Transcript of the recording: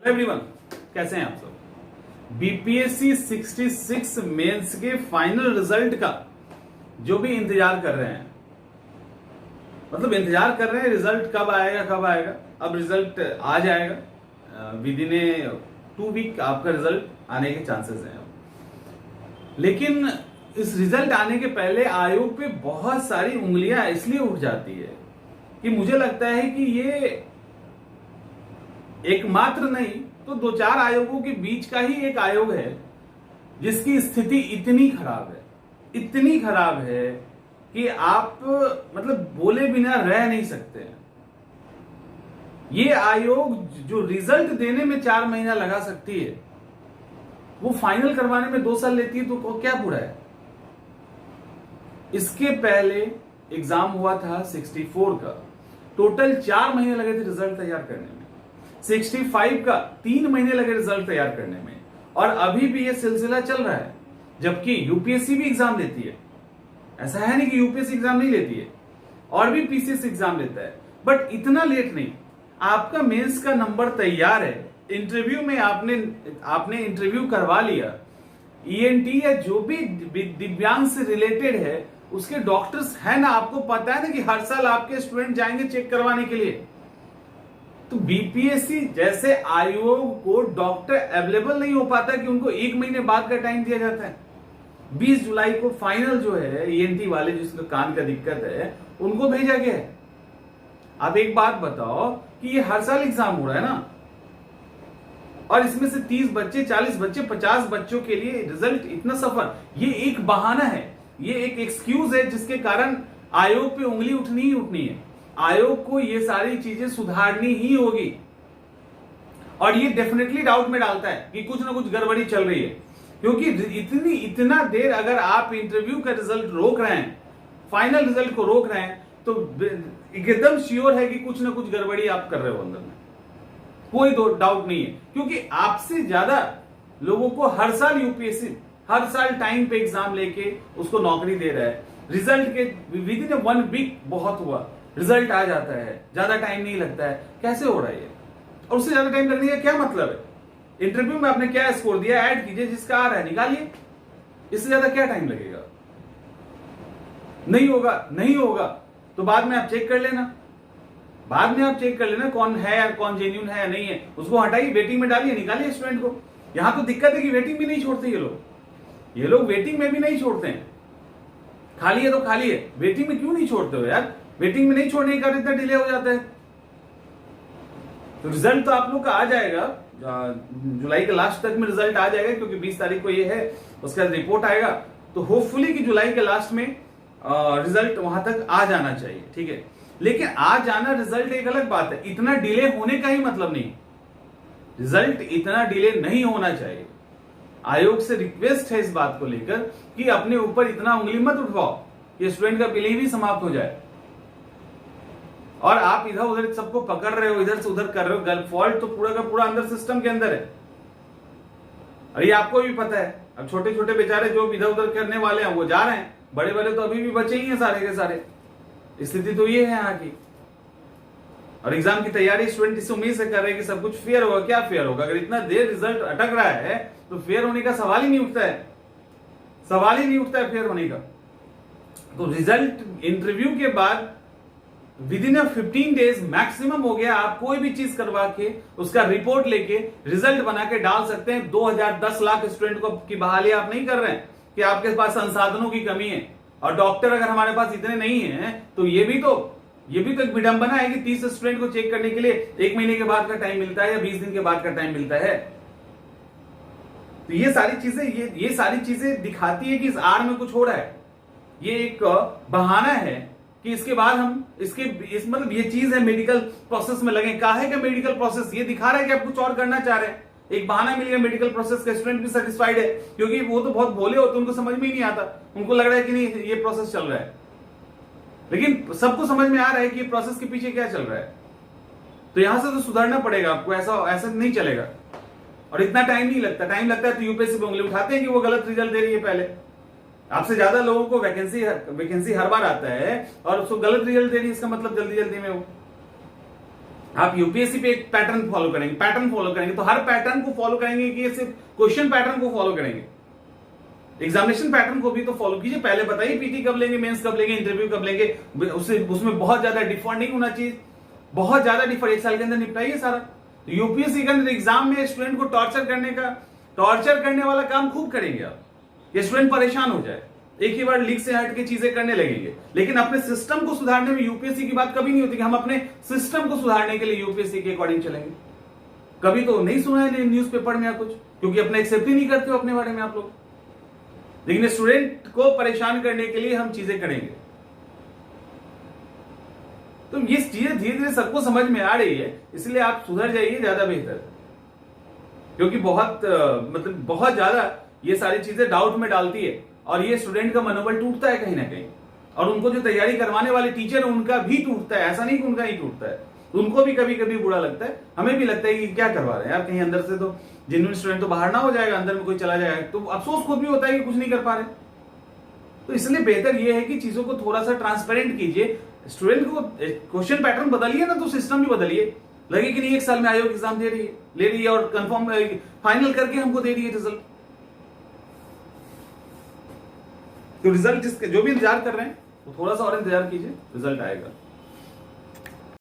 Everyone, कैसे हैं आप सब। बीपीएससी 66 मेंस के फाइनल रिजल्ट का जो भी इंतजार कर रहे हैं, मतलब इंतजार कर रहे हैं रिजल्ट कब आएगा। अब रिजल्ट आ जाएगा विद इन ए 2 वीक। आपका रिजल्ट आने के चांसेस हैं। लेकिन इस रिजल्ट आने के पहले आयोग पे बहुत सारी उंगलियां इसलिए उठ जाती है कि मुझे लगता है कि ये एकमात्र नहीं तो 2-4 आयोगों के बीच का ही एक आयोग है जिसकी स्थिति इतनी खराब है कि आप मतलब बोले बिना रह नहीं सकते हैं। ये आयोग जो रिजल्ट देने में 4 महीना लगा सकती है, वो फाइनल करवाने में 2 साल लेती है, तो क्या बुरा है। इसके पहले एग्जाम हुआ था 64 का, टोटल 4 महीने लगे थे रिजल्ट तैयार करने में। 65 का 3 महीने लगे रिजल्ट तैयार करने में, और अभी भी ये सिलसिला चल रहा है। जबकि यूपीएससी भी एग्जाम लेती है, ऐसा है नहीं कि यूपीएससी एग्जाम नहीं लेती है, और भी पीसीएस एग्जाम लेता है, बट इतना लेट नहीं। आपका मेंस का नंबर तैयार है, इंटरव्यू में आपने इंटरव्यू करवा लिया, ईएनटी या जो भी दिव्यांग से रिलेटेड है उसके डॉक्टर्स है ना, आपको पता है ना कि हर साल आपके स्टूडेंट जाएंगे चेक करवाने के लिए। तो बीपीएससी जैसे आयोग को डॉक्टर अवेलेबल नहीं हो पाता कि उनको 1 महीने बाद का टाइम दिया जाता है। 20 जुलाई को फाइनल जो है ईएनटी वाले जिसको कान का दिक्कत है उनको भेजा गया है। अब एक बात बताओ कि ये हर साल एग्जाम हो रहा है ना, और इसमें से 30 बच्चे, 40 बच्चे, 50 बच्चों के लिए रिजल्ट इतना सफर, ये एक बहाना है, ये एक एक्सक्यूज है जिसके कारण आयोग पे उंगली उठनी ही उठनी है। आयोग को ये सारी चीजें सुधारनी ही होगी, और ये डेफिनेटली डाउट में डालता है कि कुछ ना कुछ गड़बड़ी चल रही है। क्योंकि इतना देर अगर आप इंटरव्यू का रिजल्ट रोक रहे हैं, फाइनल रिजल्ट को रोक रहे हैं, तो एकदम श्योर है कि कुछ ना कुछ गड़बड़ी आप कर रहे हो अंदर में, कोई डाउट नहीं है। क्योंकि आपसे ज्यादा लोगों को हर साल यूपीएससी हर साल टाइम पे एग्जाम लेके उसको नौकरी दे रहा है। रिजल्ट के विद इन 1 वीक बहुत हुआ, रिजल्ट आ जाता है, ज्यादा टाइम नहीं लगता है। कैसे हो रहा है ये? और उससे ज्यादा टाइम लगने का क्या मतलब है? इंटरव्यू में आपने क्या स्कोर दिया, ऐड कीजिए, जिसका आ रहा है निकालिए, इससे ज्यादा क्या टाइम लगेगा? नहीं होगा तो बाद में आप चेक कर लेना, कौन है या कौन जेन्युइन है या नहीं है, उसको हटाइए, वेटिंग में डालिए, निकालिए स्टूडेंट को। यहां तो दिक्कत है कि वेटिंग भी नहीं छोड़ते ये लोग वेटिंग में भी नहीं छोड़ते हैं। खाली है तो खाली है, वेटिंग में क्यों नहीं छोड़ते हो यार? वेटिंग में नहीं छोड़ने के कारण इतना डिले हो जाता है। तो रिजल्ट तो आप लोग का आ जाएगा, जुलाई के लास्ट तक में रिजल्ट आ जाएगा, क्योंकि 20 तारीख को ये है, उसका रिपोर्ट आएगा। तो होपफुली कि जुलाई के लास्ट में रिजल्ट वहां तक आ जाना चाहिए, ठीक है। लेकिन आ जाना रिजल्ट एक अलग बात है, इतना डिले होने का ही मतलब नहीं। रिजल्ट इतना डिले नहीं होना चाहिए। आयोग से रिक्वेस्ट है इस बात को लेकर कि अपने ऊपर इतना उंगली मत उठवाओ कि स्टूडेंट का बिल भी समाप्त हो जाए, और आप इधर उधर सबको पकड़ रहे हो, इधर से उधर कर रहे हो। फॉल्ट तो पूरा का पूरा अंदर सिस्टम के अंदर है, और ये आपको भी पता है। अब छोटे छोटे बेचारे जो इधर उधर करने वाले हैं वो जा रहे हैं, बड़े बड़े तो अभी भी बचे ही हैं सारे के सारे। स्थिति तो ये है यहाँ की। और एग्जाम की तैयारी स्टूडेंट इस उम्मीद से कर रहे हैं कि सब कुछ फेयर होगा। क्या फेयर होगा? अगर इतना देर रिजल्ट अटक रहा है तो फेयर होने का सवाल ही नहीं उठता है फेयर होने का। तो रिजल्ट इंटरव्यू के बाद विद इन 15 डेज मैक्सिमम हो गया, आप कोई भी चीज करवा के उसका रिपोर्ट लेके रिजल्ट बना के डाल सकते हैं। 2010 लाख स्टूडेंट को की बहाली आप नहीं कर रहे हैं कि आपके पास संसाधनों की कमी है, और डॉक्टर अगर हमारे पास इतने नहीं है तो ये भी तो एक विडंबना है कि 30 स्टूडेंट को चेक करने के लिए 1 महीने के बाद का टाइम मिलता है या 20 दिन के बाद का टाइम मिलता है। तो ये सारी चीजें दिखाती है कि इस आड़ में कुछ हो रहा है। ये एक बहाना है कि इसके बाद हम मतलब ये चीज है मेडिकल प्रोसेस में लगे। काहे का मेडिकल प्रोसेस? ये दिखा रहा है कि आप कुछ और करना चाह रहे हैं। एक बहाना मिल गया मेडिकल प्रोसेस का, स्टूडेंट भी सेटिस्फाइड है, क्योंकि वो तो बहुत भोले होते, उनको समझ में ही नहीं आता। उनको लग रहा है कि नहीं ये प्रोसेस चल रहा है, लेकिन सबको समझ में आ रहा है कि ये प्रोसेस के पीछे क्या चल रहा है। तो यहां से तो सुधरना पड़ेगा आपको, ऐसा नहीं चलेगा। और इतना टाइम नहीं लगता। टाइम लगता है तो यूपीएससी पे उंगली उठाते हैं कि वो गलत रिजल्ट दे रही है। पहले आपसे ज्यादा लोगों को वैकेंसी हर बार आता है और उसको गलत रिजल्ट दे रही है, इसका मतलब जल्दी में हो। आप यूपीएससी पे एक पैटर्न फॉलो करेंगे तो हर पैटर्न को फॉलो करेंगे कि सिर्फ क्वेश्चन पैटर्न को फॉलो करेंगे, एग्जामिनेशन पैटर्न को भी तो फॉलो कीजिए। पहले बताइए पीटी कब लेंगे, मेंस कब लेंगे, इंटरव्यू कब लेंगे, उसमें बहुत ज्यादा डिफर नहीं होना चाहिए, बहुत ज्यादा डिफर एक साल के अंदर निपटाइए सारा। यूपीएससी के अंदर एग्जाम में स्टूडेंट को टॉर्चर करने वाला काम खूब करेंगे आप, ये स्टूडेंट परेशान हो जाए, एक ही बार लीक से हट के चीजें करने लगेंगे। लेकिन अपने सिस्टम को सुधारने में यूपीएससी की बात कभी नहीं होती कि हम अपने सिस्टम को सुधारने के लिए यूपीएससी के अकॉर्डिंग चलेंगे। कभी तो नहीं सुना है न्यूज़पेपर में या कुछ, क्योंकि अपने एक्सेप्ट ही नहीं करते हो अपने बारे में आप लोग। लेकिन स्टूडेंट को परेशान करने के लिए हम चीजें करेंगे। तो ये चीजें धीरे धीरे सबको समझ में आ रही है, इसलिए आप सुधर जाइए, ज्यादा बेहतर। क्योंकि बहुत ज्यादा ये सारी चीजें डाउट में डालती है और ये स्टूडेंट का मनोबल टूटता है कहीं ना कहीं, और उनको जो तैयारी करवाने वाले टीचर है उनका भी टूटता है। ऐसा नहीं कि उनका ही टूटता है, उनको भी कभी कभी बुरा लगता है, हमें भी लगता है कि क्या करवा रहे हैं यार, कहीं अंदर से तो जेन्युइन स्टूडेंट तो बाहर ना हो जाएगा, अंदर में कोई चला जाएगा, तो अफसोस खुद भी होता है कि कुछ नहीं कर पा रहे। तो इसलिए बेहतर ये है कि चीजों को थोड़ा सा ट्रांसपेरेंट कीजिए, स्टूडेंट को क्वेश्चन पैटर्न बदलिए ना, तो सिस्टम भी बदलिए। लगे कि नहीं एक साल में आयोग एग्जाम ले रही है और कंफर्म फाइनल करके हमको दे रही है रिजल्ट। तो रिजल्ट जो भी इंतजार कर रहे हैं वो थोड़ा सा और इंतजार कीजिए, रिजल्ट आएगा।